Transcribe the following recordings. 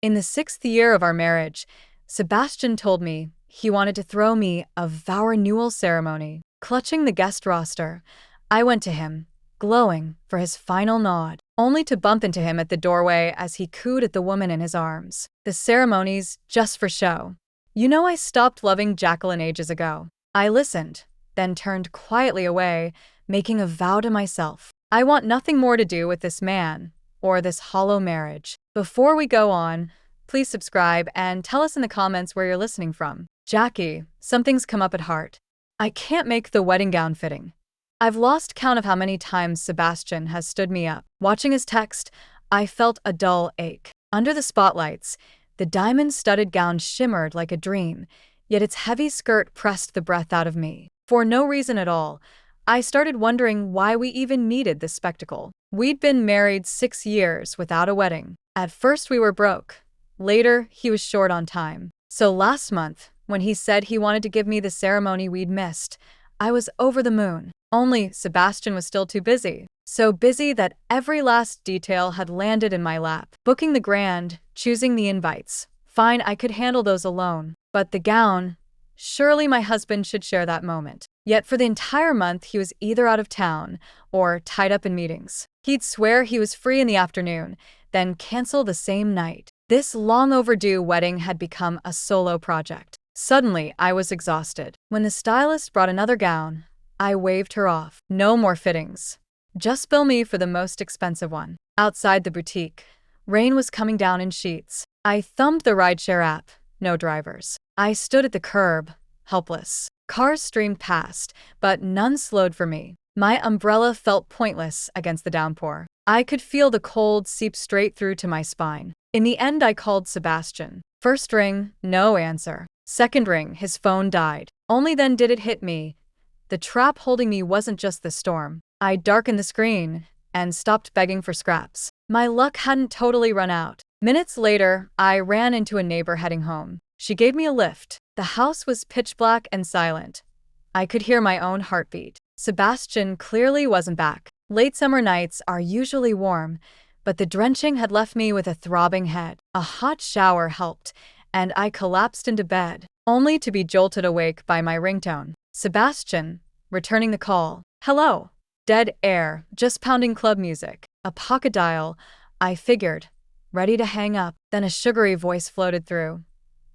In the 6th year of our marriage, Sebastian told me he wanted to throw me a vow renewal ceremony. Clutching the guest roster, I went to him, glowing for his final nod, only to bump into him at the doorway as he cooed at the woman in his arms. The ceremony's just for show. You know, I stopped loving Jacqueline ages ago. I listened, then turned quietly away, making a vow to myself. I want nothing more to do with this man, or this hollow marriage. Before we go on, please subscribe and tell us in the comments where you're listening from. Jackie, something's come up at heart. I can't make the wedding gown fitting. I've lost count of how many times Sebastian has stood me up. Watching his text, I felt a dull ache. Under the spotlights, the diamond-studded gown shimmered like a dream, yet its heavy skirt pressed the breath out of me. For no reason at all, I started wondering why we even needed this spectacle. We'd been married 6 years without a wedding. At first we were broke. Later, he was short on time. So last month, when he said he wanted to give me the ceremony we'd missed, I was over the moon. Only Sebastian was still too busy. So busy that every last detail had landed in my lap. Booking the grand, choosing the invites. Fine, I could handle those alone. But the gown, surely my husband should share that moment. Yet for the entire month he was either out of town or tied up in meetings. He'd swear he was free in the afternoon, then cancel the same night. This long overdue wedding had become a solo project. Suddenly, I was exhausted. When the stylist brought another gown, I waved her off. No more fittings. Just bill me for the most expensive one. Outside the boutique, rain was coming down in sheets. I thumbed the rideshare app. No drivers. I stood at the curb, helpless. Cars streamed past, but none slowed for me. My umbrella felt pointless against the downpour. I could feel the cold seep straight through to my spine. In the end, I called Sebastian. First ring, no answer. Second ring, his phone died. Only then did it hit me. The trap holding me wasn't just the storm. I darkened the screen and stopped begging for scraps. My luck hadn't totally run out. Minutes later, I ran into a neighbor heading home. She gave me a lift. The house was pitch black and silent. I could hear my own heartbeat. Sebastian clearly wasn't back. Late summer nights are usually warm, but the drenching had left me with a throbbing head. A hot shower helped, and I collapsed into bed, only to be jolted awake by my ringtone. Sebastian, returning the call. Hello. Dead air, just pounding club music. A pocket dial, I figured, ready to hang up. Then a sugary voice floated through.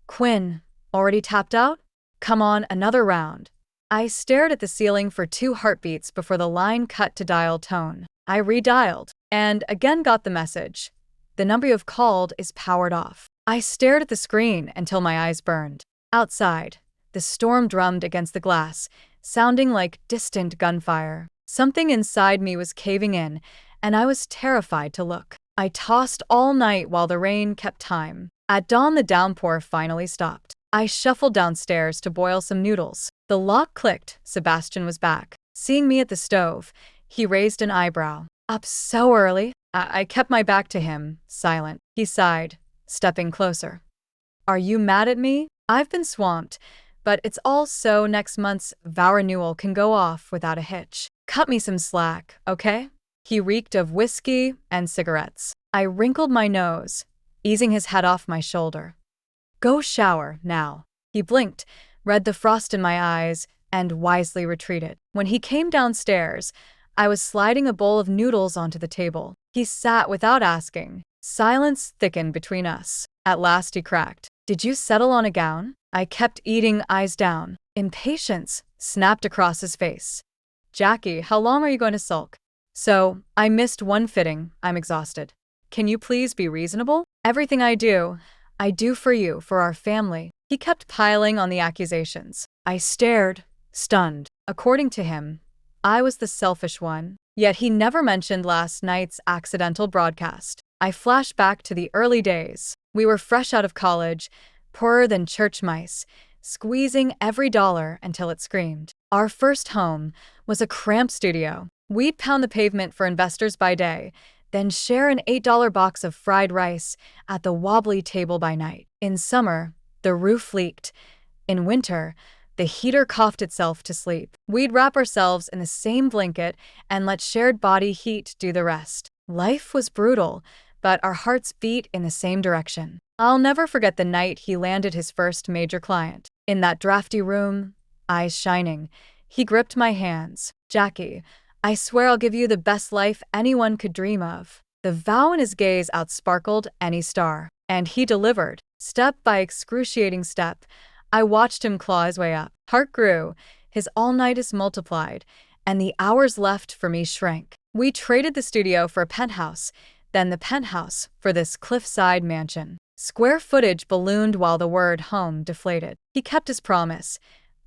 Quinn, already tapped out? Come on, another round. I stared at the ceiling for 2 heartbeats before the line cut to dial tone. I redialed, and again got the message. The number you have called is powered off. I stared at the screen until my eyes burned. Outside, the storm drummed against the glass, sounding like distant gunfire. Something inside me was caving in, and I was terrified to look. I tossed all night while the rain kept time. At dawn, the downpour finally stopped. I shuffled downstairs to boil some noodles. The lock clicked. Sebastian was back. Seeing me at the stove, he raised an eyebrow. Up so early? I kept my back to him, silent. He sighed, stepping closer. Are you mad at me? I've been swamped, but it's all so next month's vow renewal can go off without a hitch. Cut me some slack, okay? He reeked of whiskey and cigarettes. I wrinkled my nose, easing his head off my shoulder. Go shower, now. He blinked, read the frost in my eyes, and wisely retreated. When he came downstairs, I was sliding a bowl of noodles onto the table. He sat without asking. Silence thickened between us. At last he cracked. Did you settle on a gown? I kept eating, eyes down. Impatience snapped across his face. Jackie, how long are you going to sulk? So, I missed one fitting. I'm exhausted. Can you please be reasonable? Everything I do for you, for our family. He kept piling on the accusations. I stared, stunned. According to him, I was the selfish one. Yet he never mentioned last night's accidental broadcast. I flashed back to the early days. We were fresh out of college, poorer than church mice, squeezing every dollar until it screamed. Our first home was a cramped studio. We'd pound the pavement for investors by day, then share an $8 box of fried rice at the wobbly table by night. In summer, the roof leaked. In winter, the heater coughed itself to sleep. We'd wrap ourselves in the same blanket and let shared body heat do the rest. Life was brutal, but our hearts beat in the same direction. I'll never forget the night he landed his first major client. In that drafty room, eyes shining, he gripped my hands. "Jackie, I swear I'll give you the best life anyone could dream of." The vow in his gaze outsparkled any star. And he delivered, step by excruciating step. I watched him claw his way up. Heart grew, his all-nighters multiplied, and the hours left for me shrank. We traded the studio for a penthouse, then the penthouse for this cliffside mansion. Square footage ballooned while the word home deflated. He kept his promise.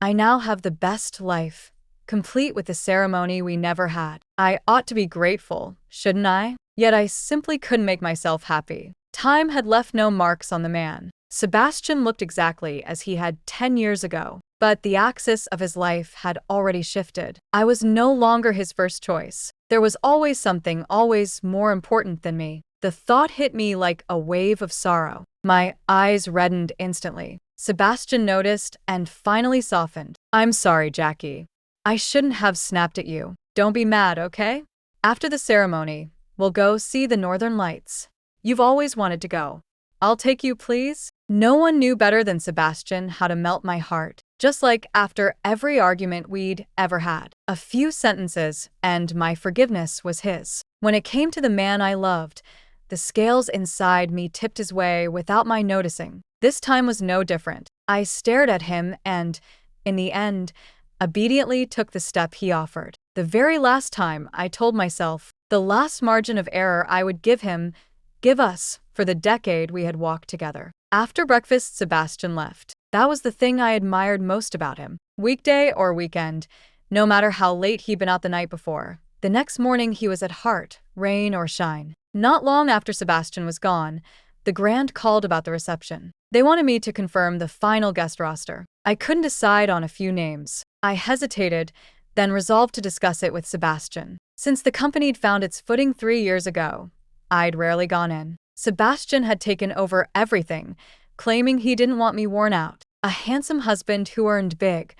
I now have the best life, complete with the ceremony we never had. I ought to be grateful, shouldn't I? Yet I simply couldn't make myself happy. Time had left no marks on the man. Sebastian looked exactly as he had 10 years ago, but the axis of his life had already shifted. I was no longer his first choice. There was always something always more important than me. The thought hit me like a wave of sorrow. My eyes reddened instantly. Sebastian noticed and finally softened. "I'm sorry, Jackie. I shouldn't have snapped at you. Don't be mad, okay? After the ceremony, we'll go see the Northern Lights. You've always wanted to go. I'll take you, please." No one knew better than Sebastian how to melt my heart. Just like after every argument we'd ever had. A few sentences, and my forgiveness was his. When it came to the man I loved, the scales inside me tipped his way without my noticing. This time was no different. I stared at him and, in the end, obediently took the step he offered. The very last time, I told myself, the last margin of error I would give him, give us, for the decade we had walked together. After breakfast, Sebastian left. That was the thing I admired most about him. Weekday or weekend, no matter how late he'd been out the night before, the next morning he was at heart, rain or shine. Not long after Sebastian was gone, the Grand called about the reception. They wanted me to confirm the final guest roster. I couldn't decide on a few names. I hesitated, then resolved to discuss it with Sebastian. Since the company'd found its footing 3 years ago, I'd rarely gone in. Sebastian had taken over everything, claiming he didn't want me worn out. A handsome husband who earned big.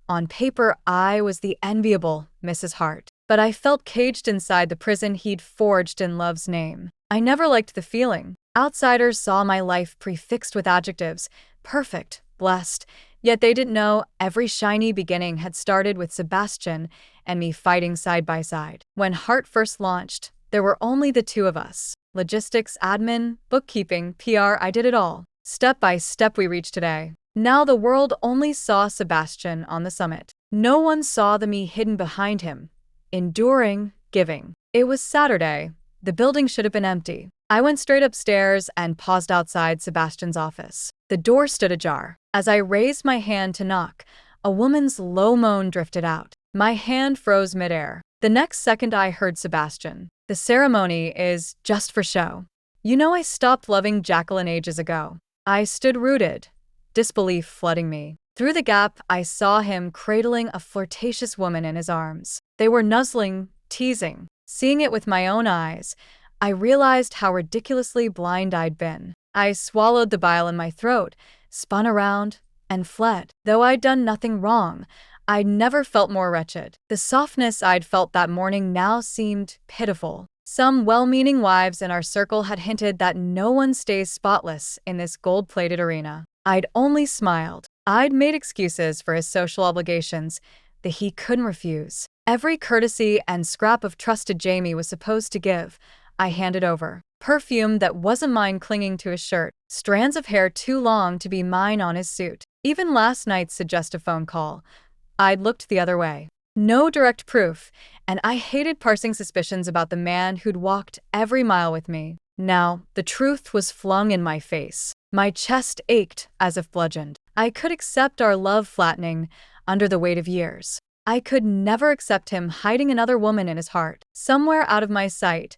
On paper, I was the enviable Mrs. Hart. But I felt caged inside the prison he'd forged in love's name. I never liked the feeling. Outsiders saw my life prefixed with adjectives, perfect, blessed, yet they didn't know every shiny beginning had started with Sebastian and me fighting side by side. When Hart first launched, there were only the two of us. Logistics, admin, bookkeeping, PR, I did it all. Step by step we reached today. Now the world only saw Sebastian on the summit. No one saw the me hidden behind him, enduring, giving. It was Saturday. The building should have been empty. I went straight upstairs and paused outside Sebastian's office. The door stood ajar. As I raised my hand to knock, a woman's low moan drifted out. My hand froze midair. The next second I heard Sebastian. "The ceremony is just for show. You know I stopped loving Jacqueline ages ago." I stood rooted, disbelief flooding me. Through the gap, I saw him cradling a flirtatious woman in his arms. They were nuzzling, teasing. Seeing it with my own eyes, I realized how ridiculously blind I'd been. I swallowed the bile in my throat, spun around, and fled. Though I'd done nothing wrong, I'd never felt more wretched. The softness I'd felt that morning now seemed pitiful. Some well-meaning wives in our circle had hinted that no one stays spotless in this gold-plated arena. I'd only smiled. I'd made excuses for his social obligations that he couldn't refuse. Every courtesy and scrap of trusted Jamie was supposed to give, I handed over. Perfume that wasn't mine clinging to his shirt, strands of hair too long to be mine on his suit. Even last night's suggestive phone call, I'd looked the other way. No direct proof, and I hated parsing suspicions about the man who'd walked every mile with me. Now, the truth was flung in my face. My chest ached as if bludgeoned. I could accept our love flattening under the weight of years. I could never accept him hiding another woman in his heart. Somewhere out of my sight,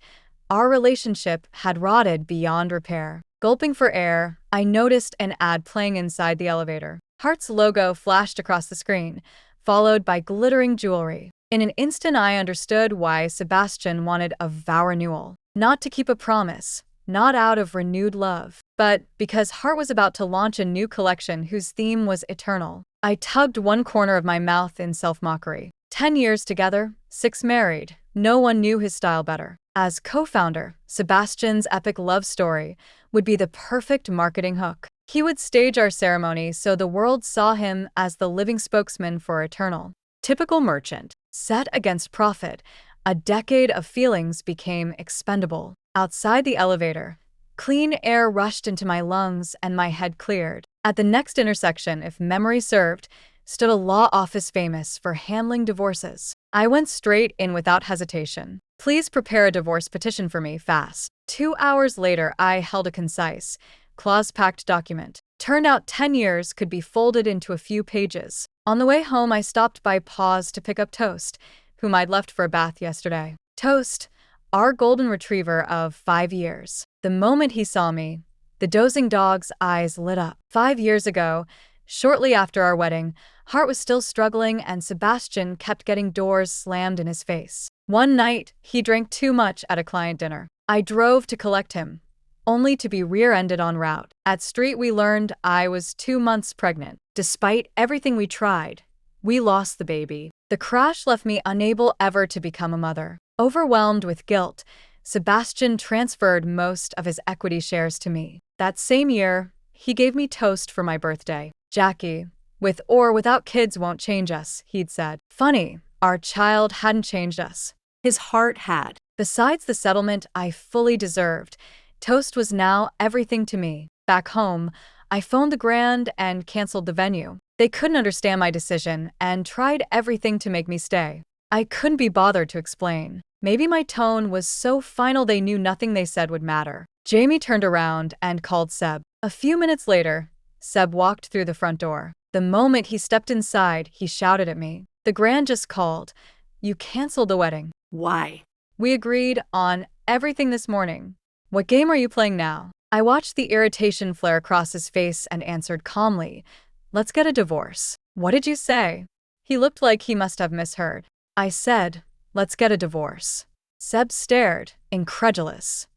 our relationship had rotted beyond repair. Gulping for air, I noticed an ad playing inside the elevator. Hart's logo flashed across the screen, followed by glittering jewelry. In an instant I understood why Sebastian wanted a vow renewal. Not to keep a promise, not out of renewed love, but because Hart was about to launch a new collection whose theme was eternal. I tugged one corner of my mouth in self-mockery. 10 years together, 6 married. No one knew his style better. As co-founder, Sebastian's epic love story would be the perfect marketing hook. He would stage our ceremony so the world saw him as the living spokesman for eternal. Typical merchant. Set against profit, a decade of feelings became expendable. Outside the elevator, clean air rushed into my lungs and my head cleared. At the next intersection, if memory served, stood a law office famous for handling divorces. I went straight in without hesitation. Please prepare a divorce petition for me, fast. 2 hours later, I held a concise, clause-packed document. Turned out 10 years could be folded into a few pages. On the way home, I stopped by Paws to pick up Toast, whom I'd left for a bath yesterday. Toast, our golden retriever of 5 years. The moment he saw me, the dozing dog's eyes lit up. 5 years ago, shortly after our wedding, Hart was still struggling and Sebastian kept getting doors slammed in his face. One night, he drank too much at a client dinner. I drove to collect him, only to be rear-ended en route. At street, we learned I was 2 months pregnant. Despite everything we tried, we lost the baby. The crash left me unable ever to become a mother. Overwhelmed with guilt, Sebastian transferred most of his equity shares to me. That same year, he gave me Toast for my birthday. Jackie, with or without kids won't change us, he'd said. Funny, our child hadn't changed us. His heart had. Besides the settlement I fully deserved, Toast was now everything to me. Back home, I phoned the Grand and canceled the venue. They couldn't understand my decision and tried everything to make me stay. I couldn't be bothered to explain. Maybe my tone was so final they knew nothing they said would matter. Jamie turned around and called Seb. A few minutes later, Seb walked through the front door. The moment he stepped inside, he shouted at me. The Grand just called. You canceled the wedding. Why? We agreed on everything this morning. What game are you playing now? I watched the irritation flare across his face and answered calmly, let's get a divorce. What did you say? He looked like he must have misheard. I said, let's get a divorce. Seb stared, incredulous.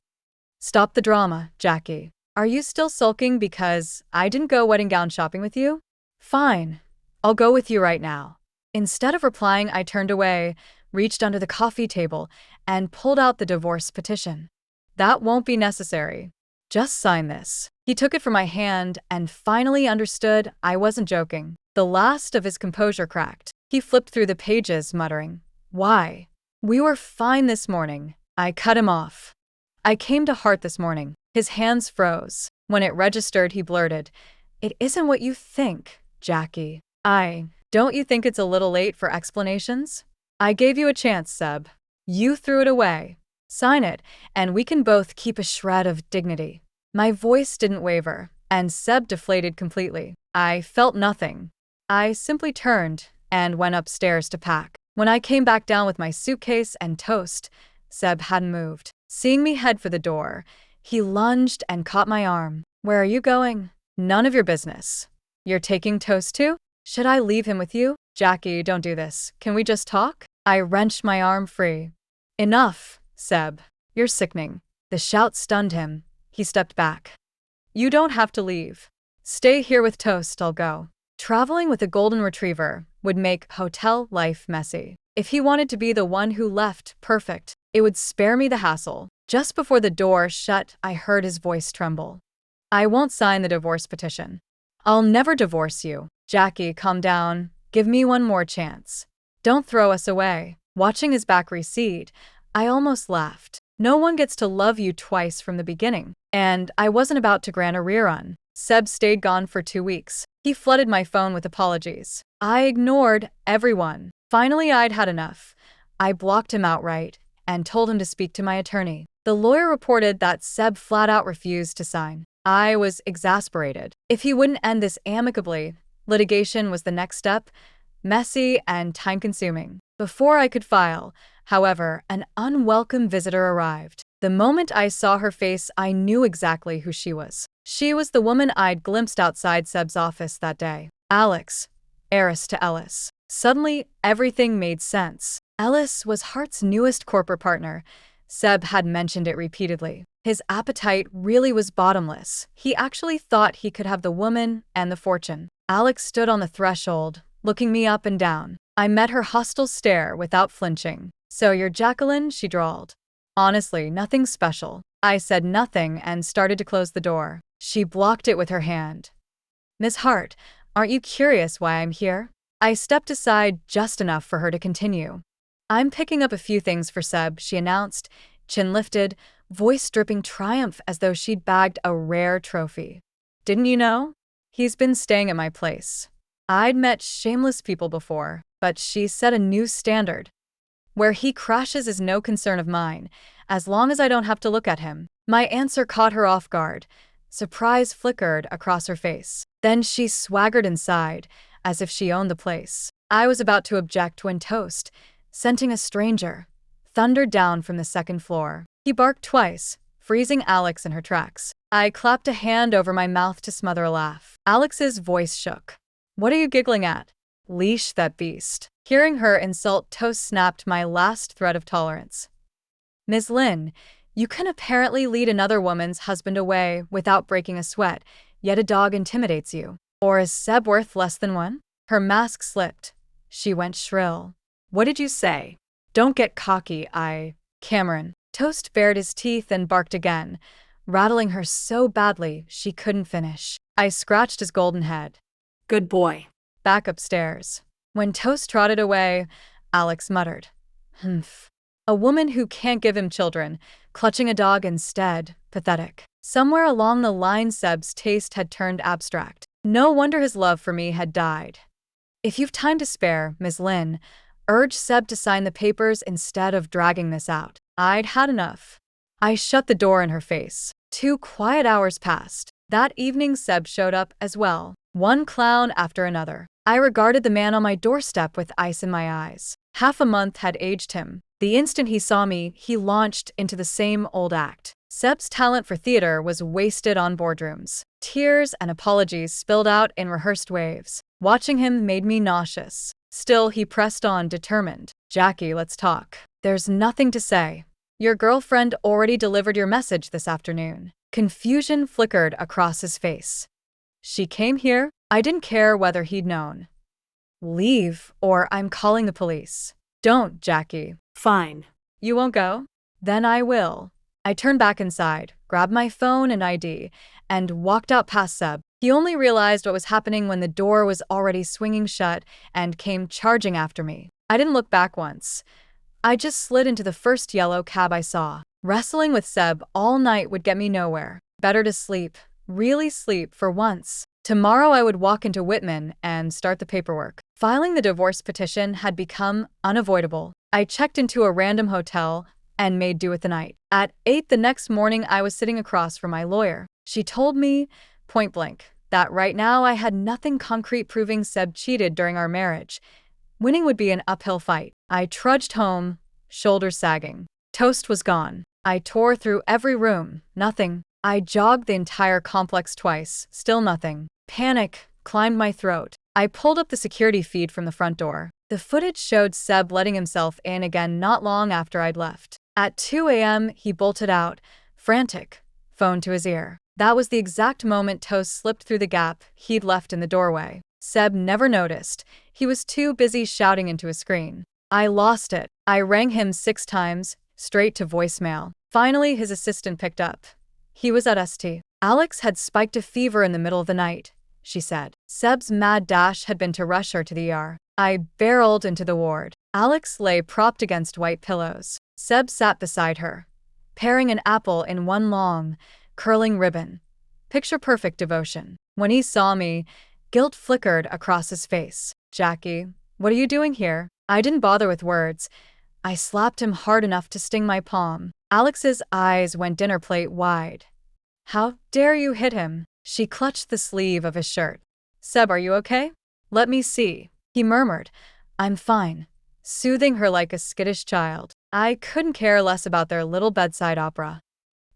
Stop the drama, Jackie. Are you still sulking because I didn't go wedding gown shopping with you? Fine. I'll go with you right now. Instead of replying, I turned away, reached under the coffee table, and pulled out the divorce petition. That won't be necessary. Just sign this. He took it from my hand and finally understood I wasn't joking. The last of his composure cracked. He flipped through the pages, muttering, Why? We were fine this morning. I cut him off. I came to Hart this morning. His hands froze. When it registered, he blurted, It isn't what you think, Jackie. Don't you think it's a little late for explanations? I gave you a chance, Seb. You threw it away. Sign it, and we can both keep a shred of dignity. My voice didn't waver, and Seb deflated completely. I felt nothing. I simply turned and went upstairs to pack. When I came back down with my suitcase and Toast, Seb hadn't moved. Seeing me head for the door, he lunged and caught my arm. Where are you going? None of your business. You're taking Toast too? Should I leave him with you? Jackie, don't do this. Can we just talk? I wrenched my arm free. Enough, Seb. You're sickening. The shout stunned him. He stepped back. You don't have to leave. Stay here with Toast, I'll go. Traveling with a golden retriever would make hotel life messy. If he wanted to be the one who left, perfect. It would spare me the hassle. Just before the door shut, I heard his voice tremble. I won't sign the divorce petition. I'll never divorce you. Jackie, calm down. Give me one more chance. Don't throw us away. Watching his back recede, I almost laughed. No one gets to love you twice from the beginning. And I wasn't about to grant a rerun. Seb stayed gone for 2 weeks. He flooded my phone with apologies. I ignored everyone. Finally, I'd had enough. I blocked him outright and told him to speak to my attorney. The lawyer reported that Seb flat out refused to sign. I was exasperated. If he wouldn't end this amicably, litigation was the next step, messy and time-consuming. Before I could file, however, an unwelcome visitor arrived. The moment I saw her face, I knew exactly who she was. She was the woman I'd glimpsed outside Seb's office that day. Alex, heiress to Ellis. Suddenly, everything made sense. Ellis was Hart's newest corporate partner. Seb had mentioned it repeatedly. His appetite really was bottomless. He actually thought he could have the woman and the fortune. Alex stood on the threshold, looking me up and down. I met her hostile stare without flinching. "So you're Jacqueline?" she drawled. "Honestly, nothing special." I said nothing and started to close the door. She blocked it with her hand. "Miss Hart, aren't you curious why I'm here?" I stepped aside just enough for her to continue. "I'm picking up a few things for Seb," she announced, chin lifted, voice dripping triumph as though she'd bagged a rare trophy. "Didn't you know? He's been staying at my place." I'd met shameless people before, but she set a new standard. Where he crashes is no concern of mine, as long as I don't have to look at him. My answer caught her off guard. Surprise flickered across her face. Then she swaggered inside, as if she owned the place. I was about to object when Toast, scenting a stranger, thundered down from the second floor. He barked twice, freezing Alex in her tracks. I clapped a hand over my mouth to smother a laugh. Alex's voice shook. "What are you giggling at? Leash that beast." Hearing her insult, Toast snapped my last thread of tolerance. "Ms. Lynn, you can apparently lead another woman's husband away without breaking a sweat, yet a dog intimidates you. Or is Seb worth less than one?" Her mask slipped. She went shrill. "What did you say? Don't get cocky, Cameron." Toast bared his teeth and barked again, rattling her so badly she couldn't finish. I scratched his golden head. "Good boy." Back upstairs. When Toast trotted away, Alex muttered, "Humph. A woman who can't give him children, clutching a dog instead. Pathetic." Somewhere along the line, Seb's taste had turned abstract. No wonder his love for me had died. "If you've time to spare, Ms. Lynn, urge Seb to sign the papers instead of dragging this out." I'd had enough. I shut the door in her face. 2 quiet hours passed. That evening, Seb showed up as well, one clown after another. I regarded the man on my doorstep with ice in my eyes. Half a month had aged him. The instant he saw me, he launched into the same old act. Seb's talent for theater was wasted on boardrooms. Tears and apologies spilled out in rehearsed waves. Watching him made me nauseous. Still, he pressed on, determined. "Jackie, let's talk." "There's nothing to say. Your girlfriend already delivered your message this afternoon." Confusion flickered across his face. "She came here?" I didn't care whether he'd known. "Leave, or I'm calling the police." "Don't, Jackie." "Fine." "You won't go?" "Then I will." I turned back inside, grabbed my phone and ID, and walked out past Seb. He only realized what was happening when the door was already swinging shut and came charging after me. I didn't look back once. I just slid into the first yellow cab I saw. Wrestling with Seb all night would get me nowhere. Better to sleep, really sleep for once. Tomorrow I would walk into Whitman and start the paperwork. Filing the divorce petition had become unavoidable. I checked into a random hotel and made do with the night. At 8 the next morning, I was sitting across from my lawyer. She told me, point blank, that right now I had nothing concrete proving Seb cheated during our marriage. Winning would be an uphill fight. I trudged home, shoulders sagging. Toast was gone. I tore through every room. Nothing. I jogged the entire complex twice. Still nothing. Panic climbed my throat. I pulled up the security feed from the front door. The footage showed Seb letting himself in again not long after I'd left. At 2 a.m., he bolted out, frantic, phone to his ear. That was the exact moment Toast slipped through the gap he'd left in the doorway. Seb never noticed. He was too busy shouting into a screen. I lost it. I rang him 6 times, straight to voicemail. Finally, his assistant picked up. He was at St. Alex had spiked a fever in the middle of the night, she said. Seb's mad dash had been to rush her to the ER. I barreled into the ward. Alex lay propped against white pillows. Seb sat beside her, paring an apple in one long, curling ribbon. Picture-perfect devotion. When he saw me, guilt flickered across his face. "Jackie, what are you doing here?" I didn't bother with words. I slapped him hard enough to sting my palm. Alex's eyes went dinner plate wide. "How dare you hit him?" She clutched the sleeve of his shirt. "Seb, are you okay?" "Let me see." He murmured, "I'm fine," soothing her like a skittish child. I couldn't care less about their little bedside opera.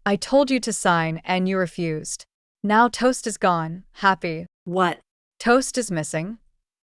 "I told you to sign and you refused. Now Toast is gone, happy." "What?" "Toast is missing."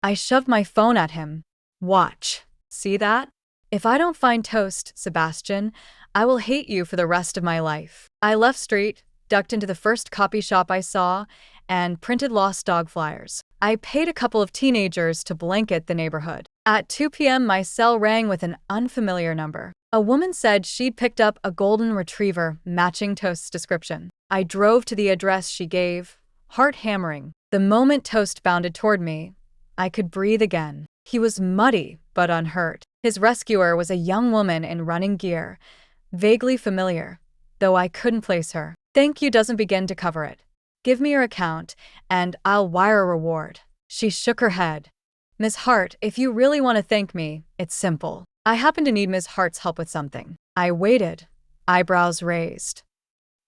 I shoved my phone at him. "Watch. See that? If I don't find Toast, Sebastian, I will hate you for the rest of my life." I left street, ducked into the first copy shop I saw, and printed lost dog flyers. I paid a couple of teenagers to blanket the neighborhood. At 2 p.m., my cell rang with an unfamiliar number. A woman said she'd picked up a golden retriever matching Toast's description. I drove to the address she gave, heart hammering. The moment Toast bounded toward me, I could breathe again. He was muddy, but unhurt. His rescuer was a young woman in running gear, vaguely familiar, though I couldn't place her. "Thank you" doesn't begin to cover it. "Give me your account, and I'll wire a reward." She shook her head. "Miss Hart, if you really want to thank me, it's simple. I happen to need Miss Hart's help with something." I waited, eyebrows raised.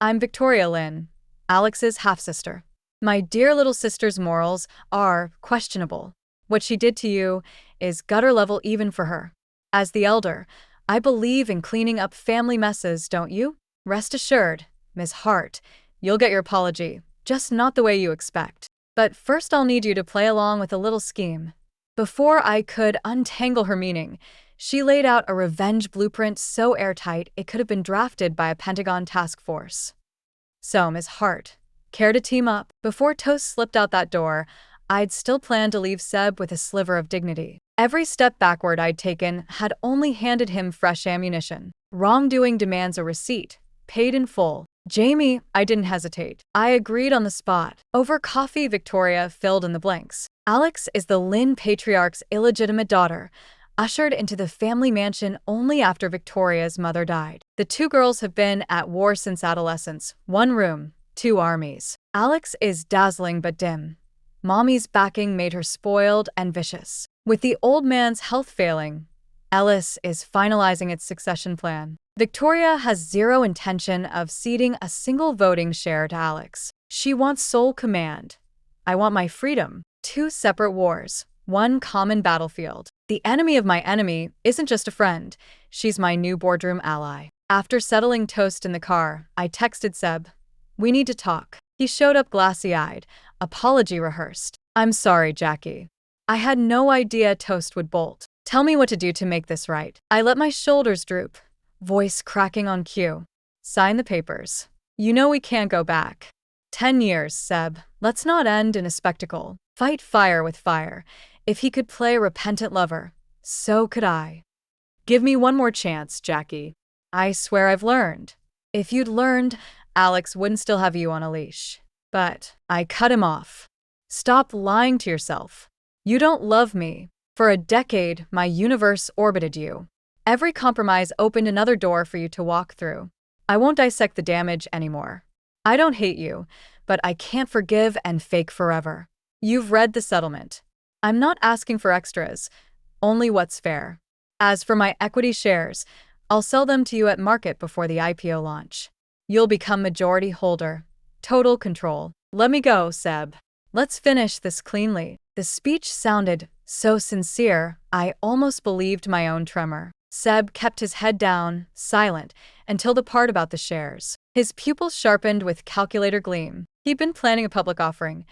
"I'm Victoria Lynn, Alex's half-sister. My dear little sister's morals are questionable. What she did to you is gutter level even for her. As the elder, I believe in cleaning up family messes, don't you? Rest assured, Miss Hart, you'll get your apology, just not the way you expect. But first I'll need you to play along with a little scheme." Before I could untangle her meaning, she laid out a revenge blueprint so airtight it could have been drafted by a Pentagon task force. "So, Miss Hart, care to team up?" Before Toast slipped out that door, I'd still planned to leave Seb with a sliver of dignity. Every step backward I'd taken had only handed him fresh ammunition. Wrongdoing demands a receipt, paid in full. "Jamie," I didn't hesitate. I agreed on the spot. Over coffee, Victoria filled in the blanks. "Alex is the Lynn patriarch's illegitimate daughter, ushered into the family mansion only after Victoria's mother died. The two girls have been at war since adolescence. One room, two armies. Alex is dazzling but dim. Mommy's backing made her spoiled and vicious. With the old man's health failing, Ellis is finalizing its succession plan. Victoria has zero intention of ceding a single voting share to Alex. She wants sole command. I want my freedom. Two separate wars, one common battlefield. The enemy of my enemy isn't just a friend, she's my new boardroom ally." After settling Toast in the car, I texted Seb. "We need to talk." He showed up glassy-eyed, apology rehearsed. "I'm sorry, Jackie. I had no idea Toast would bolt. Tell me what to do to make this right." I let my shoulders droop, voice cracking on cue. "Sign the papers. You know we can't go back. 10 years, Seb. Let's not end in a spectacle. Fight fire with fire. If he could play a repentant lover, so could I. Give me one more chance, Jackie. I swear I've learned. If you'd learned, Alex wouldn't still have you on a leash." But I cut him off. "Stop lying to yourself. You don't love me. For a decade, my universe orbited you. Every compromise opened another door for you to walk through. I won't dissect the damage anymore. I don't hate you, but I can't forgive and fake forever. You've read the settlement. I'm not asking for extras, only what's fair. As for my equity shares, I'll sell them to you at market before the IPO launch. You'll become majority holder. Total control. Let me go, Seb. Let's finish this cleanly." The speech sounded so sincere, I almost believed my own tremor. Seb kept his head down, silent, until the part about the shares. His pupils sharpened with calculator gleam. He'd been planning a public offering.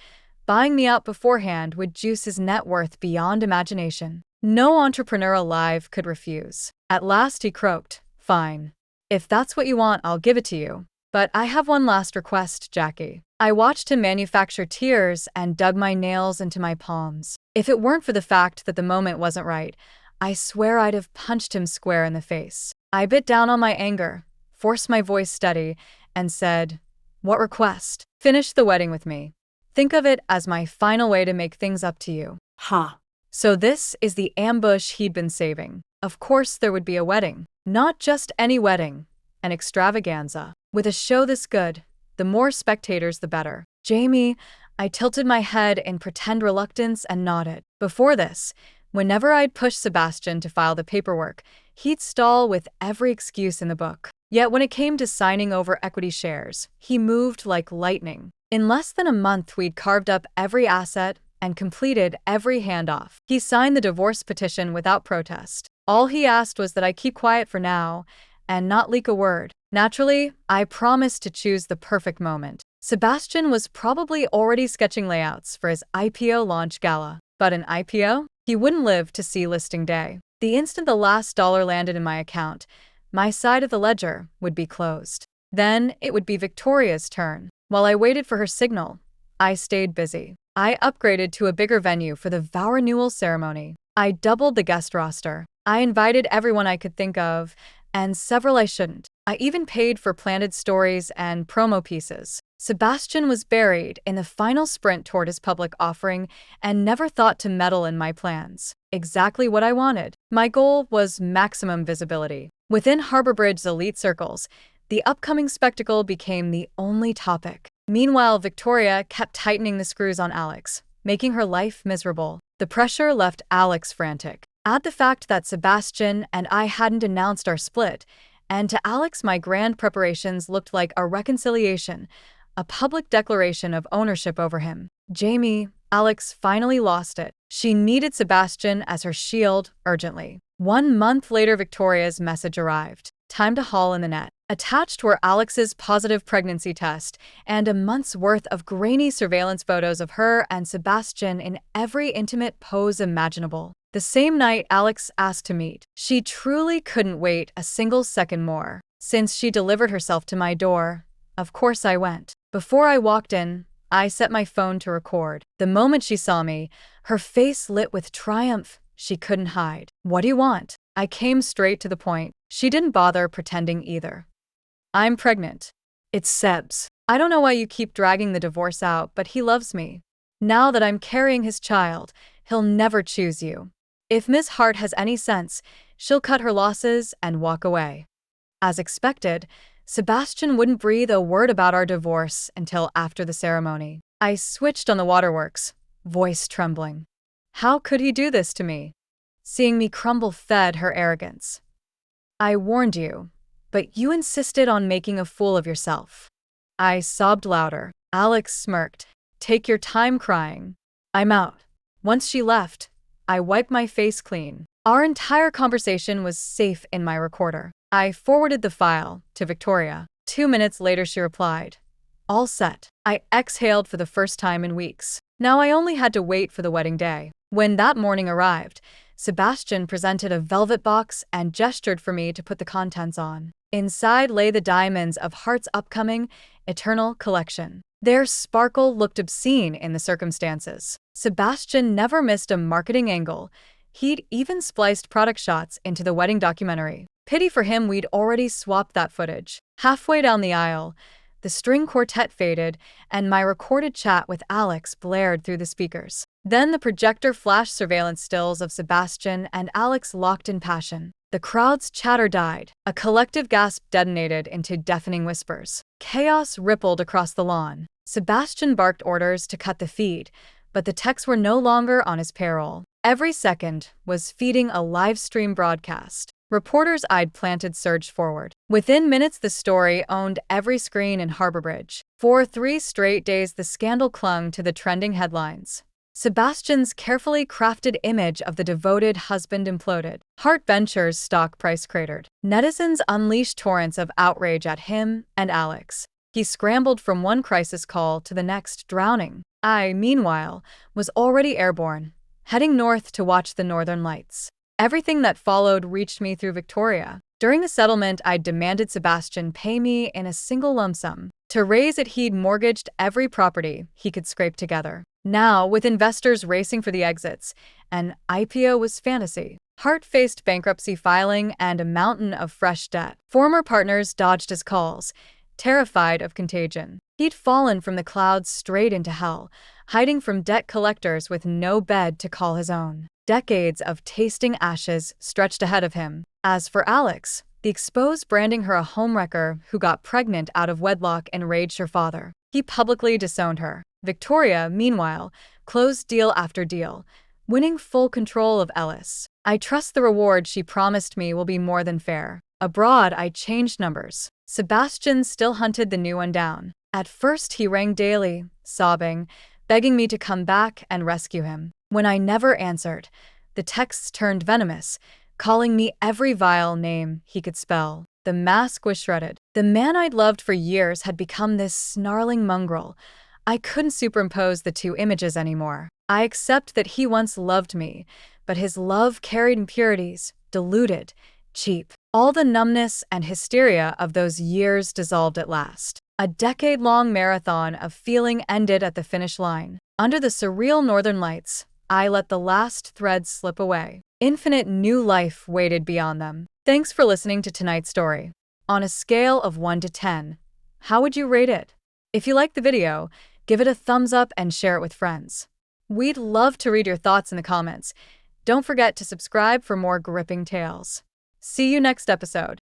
Buying me out beforehand would juice his net worth beyond imagination. No entrepreneur alive could refuse. At last he croaked, "Fine. If that's what you want, I'll give it to you. But I have one last request, Jackie." I watched him manufacture tears and dug my nails into my palms. If it weren't for the fact that the moment wasn't right, I swear I'd have punched him square in the face. I bit down on my anger, forced my voice steady, and said, "What request?" "Finish the wedding with me. Think of it as my final way to make things up to you." Ha. So this is the ambush he'd been saving. Of course there would be a wedding. Not just any wedding, an extravaganza. With a show this good, the more spectators the better. "Jamie," I tilted my head in pretend reluctance and nodded. Before this, whenever I'd push Sebastian to file the paperwork, he'd stall with every excuse in the book. Yet when it came to signing over equity shares, he moved like lightning. In less than a month, we'd carved up every asset and completed every handoff. He signed the divorce petition without protest. All he asked was that I keep quiet for now and not leak a word. Naturally, I promised to choose the perfect moment. Sebastian was probably already sketching layouts for his IPO launch gala. But an IPO? He wouldn't live to see listing day. The instant the last dollar landed in my account, my side of the ledger would be closed. Then it would be Victoria's turn. While I waited for her signal, I stayed busy. I upgraded to a bigger venue for the vow renewal ceremony. I doubled the guest roster. I invited everyone I could think of, and several I shouldn't. I even paid for planted stories and promo pieces. Sebastian was buried in the final sprint toward his public offering and never thought to meddle in my plans. Exactly what I wanted. My goal was maximum visibility. Within Harbor Bridge's elite circles, the upcoming spectacle became the only topic. Meanwhile, Victoria kept tightening the screws on Alex, making her life miserable. The pressure left Alex frantic. Add the fact that Sebastian and I hadn't announced our split, and to Alex my grand preparations looked like a reconciliation, a public declaration of ownership over him. Jamie, Alex finally lost it. She needed Sebastian as her shield urgently. 1 month later, Victoria's message arrived. Time to haul in the net. Attached were Alex's positive pregnancy test and a month's worth of grainy surveillance photos of her and Sebastian in every intimate pose imaginable. The same night Alex asked to meet, she truly couldn't wait a single second more. Since she delivered herself to my door, of course I went. Before I walked in, I set my phone to record. The moment she saw me, her face lit with triumph she couldn't hide. "What do you want?" I came straight to the point. She didn't bother pretending either. "I'm pregnant. It's Seb's. I don't know why you keep dragging the divorce out, but he loves me. Now that I'm carrying his child, he'll never choose you. If Ms. Hart has any sense, she'll cut her losses and walk away." As expected, Sebastian wouldn't breathe a word about our divorce until after the ceremony. I switched on the waterworks, voice trembling. How could he do this to me? Seeing me crumble fed her arrogance. "I warned you, but you insisted on making a fool of yourself." I sobbed louder. Alex smirked. "Take your time crying. I'm out." Once she left, I wiped my face clean. Our entire conversation was safe in my recorder. I forwarded the file to Victoria. 2 minutes later she replied, "All set." I exhaled for the first time in weeks. Now I only had to wait for the wedding day. When that morning arrived, Sebastian presented a velvet box and gestured for me to put the contents on. Inside lay the diamonds of Hart's upcoming Eternal collection. Their sparkle looked obscene in the circumstances. Sebastian never missed a marketing angle. He'd even spliced product shots into the wedding documentary. Pity for him, we'd already swapped that footage. Halfway down the aisle, the string quartet faded, and my recorded chat with Alex blared through the speakers. Then the projector flashed surveillance stills of Sebastian and Alex locked in passion. The crowd's chatter died. A collective gasp detonated into deafening whispers. Chaos rippled across the lawn. Sebastian barked orders to cut the feed, but the techs were no longer on his payroll. Every second was feeding a live stream broadcast. Reporters I'd planted surged forward. Within minutes, the story owned every screen in Harbor Bridge. For 3 straight days, the scandal clung to the trending headlines. Sebastian's carefully crafted image of the devoted husband imploded. Hart Ventures' stock price cratered. Netizens unleashed torrents of outrage at him and Alex. He scrambled from one crisis call to the next, drowning. I, meanwhile, was already airborne, heading north to watch the Northern Lights. Everything that followed reached me through Victoria. During the settlement, I demanded Sebastian pay me in a single lump sum. To raise it, he'd mortgaged every property he could scrape together. Now, with investors racing for the exits, an IPO was fantasy. Hart faced bankruptcy filing and a mountain of fresh debt. Former partners dodged his calls, terrified of contagion. He'd fallen from the clouds straight into hell, hiding from debt collectors with no bed to call his own. Decades of tasting ashes stretched ahead of him. As for Alex, the exposed branding her a homewrecker who got pregnant out of wedlock enraged her father. He publicly disowned her. Victoria, meanwhile, closed deal after deal, winning full control of Ellis. I trust the reward she promised me will be more than fair. Abroad, I changed numbers. Sebastian still hunted the new one down. At first, he rang daily, sobbing, begging me to come back and rescue him. When I never answered, the texts turned venomous, calling me every vile name he could spell. The mask was shredded. The man I'd loved for years had become this snarling mongrel. I couldn't superimpose the two images anymore. I accept that he once loved me, but his love carried impurities, diluted, cheap. All the numbness and hysteria of those years dissolved at last. A decade-long marathon of feeling ended at the finish line. Under the surreal Northern Lights, I let the last thread slip away. Infinite new life waited beyond them. Thanks for listening to tonight's story. On a scale of 1 to 10, how would you rate it? If you liked the video, give it a thumbs up and share it with friends. We'd love to read your thoughts in the comments. Don't forget to subscribe for more gripping tales. See you next episode.